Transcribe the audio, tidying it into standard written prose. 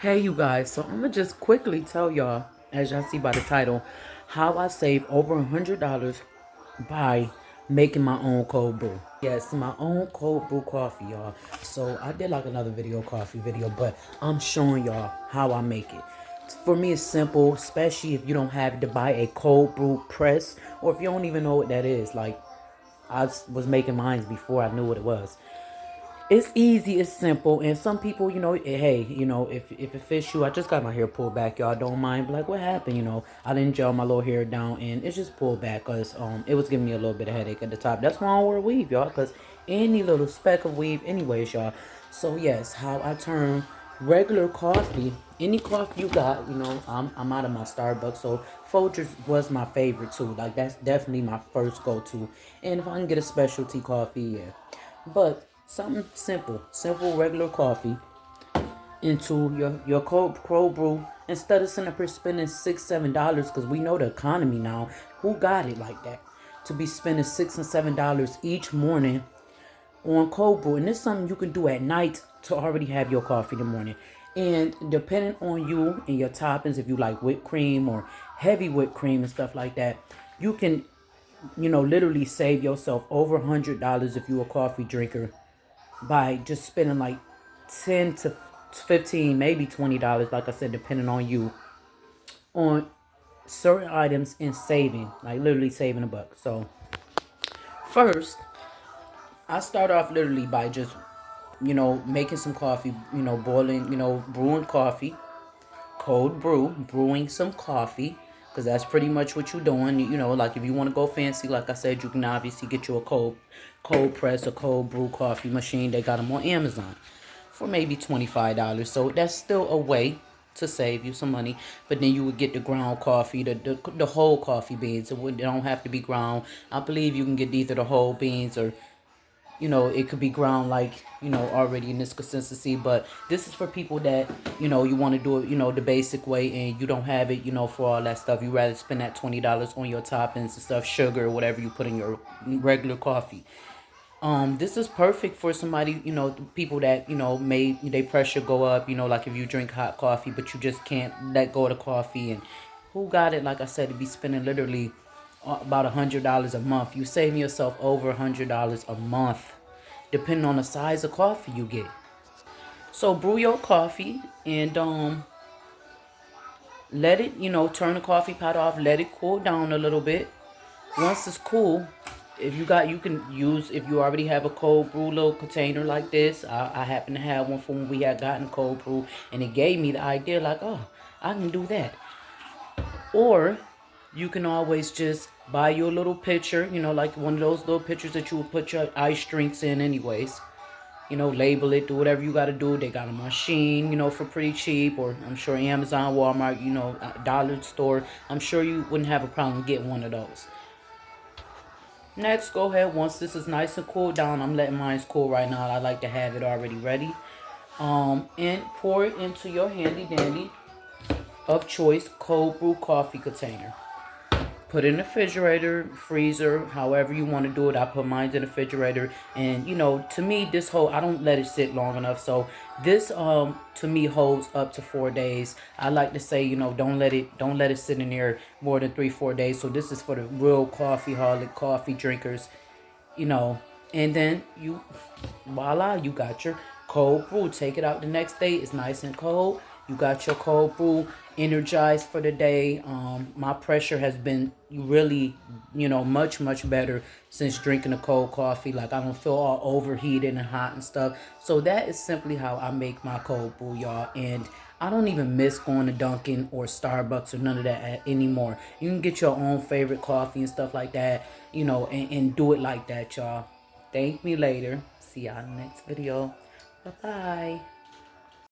Hey you guys, so I'm gonna just quickly tell y'all, as y'all see by the title, how I save over $100 by making my own cold brew. Yes, my own cold brew coffee, y'all. So I did like another coffee video, but I'm showing y'all how I make it. For me, it's simple, especially if you don't have to buy a cold brew press, or if you don't even know what that is. Like, I was making mine before I knew what it was. It's easy, it's simple, and some people, hey, if it fits you, I just got my hair pulled back, y'all don't mind. But like, what happened? I didn't gel my little hair down, and it's just pulled back because it was giving me a little bit of headache at the top. That's why I don't wear weave, y'all, because any little speck of weave, anyways, y'all. So yes, how I turn regular coffee, any coffee you got, I'm out of my Starbucks, so Folgers was my favorite too. Like, that's definitely my first go-to, and if I can get a specialty coffee, yeah. But something simple regular coffee into your cold brew instead of sitting up here spending $6-7, because we know the economy now. Who got it like that to be spending $6 and $7 each morning on cold brew? And this is something you can do at night to already have your coffee in the morning. And depending on you and your toppings, if you like whipped cream or heavy whipped cream and stuff like that, you can literally save yourself over $100 if you're a coffee drinker by just spending like 10 to 15, maybe $20, like I said, depending on you, on certain items and saving, like literally saving a buck. So first, I start off literally by just, making some coffee, boiling, brewing coffee, cold brew, brewing some coffee, because that's pretty much what you're doing. Like if you want to go fancy, like I said, you can obviously get you a cold press or cold brew coffee machine. They got them on Amazon for maybe $25. So that's still a way to save you some money. But then you would get the ground coffee, the whole coffee beans. They don't have to be ground. I believe you can get either the whole beans or it could be ground, like, already in this consistency. But this is for people that, you want to do it, the basic way, and you don't have it, for all that stuff. You rather spend that $20 on your toppings and stuff, sugar, whatever you put in your regular coffee. This is perfect for somebody, people that, may they pressure go up, like if you drink hot coffee, but you just can't let go of the coffee. And who got it, like I said, to be spending literally about $100 a month. You saving yourself over $100 a month, depending on the size of coffee you get. So brew your coffee and let it, turn the coffee pot off, let it cool down a little bit. Once it's cool, you can use, if you already have a cold brew little container like this. I happen to have one from when we had gotten cold brew, and it gave me the idea like, oh, I can do that. Or you can always just buy you a little pitcher, like one of those little pitchers that you would put your ice drinks in anyways. Label it, do whatever you got to do. They got a machine, for pretty cheap, or I'm sure Amazon, Walmart, dollar store. I'm sure you wouldn't have a problem getting one of those. Next, go ahead, once this is nice and cooled down, I'm letting mine cool right now. I like to have it already ready. And pour it into your handy dandy of choice cold brew coffee container. Put it in the refrigerator, freezer, however you want to do it. I put mine in the refrigerator, and to me, I don't let it sit long enough. So this to me holds up to 4 days. I like to say, don't let it sit in there more than 3-4 days. So this is for the real coffee holic coffee drinkers, and then voila, you got your cold brew. Take it out the next day, it's nice and cold. You got your cold brew, energized for the day. My pressure has been really, much better since drinking a cold coffee. Like, I don't feel all overheated and hot and stuff. So that is simply how I make my cold brew, y'all. And I don't even miss going to Dunkin' or Starbucks or none of that anymore. You can get your own favorite coffee and stuff like that, and do it like that, y'all. Thank me later. See y'all in the next video. Bye-bye.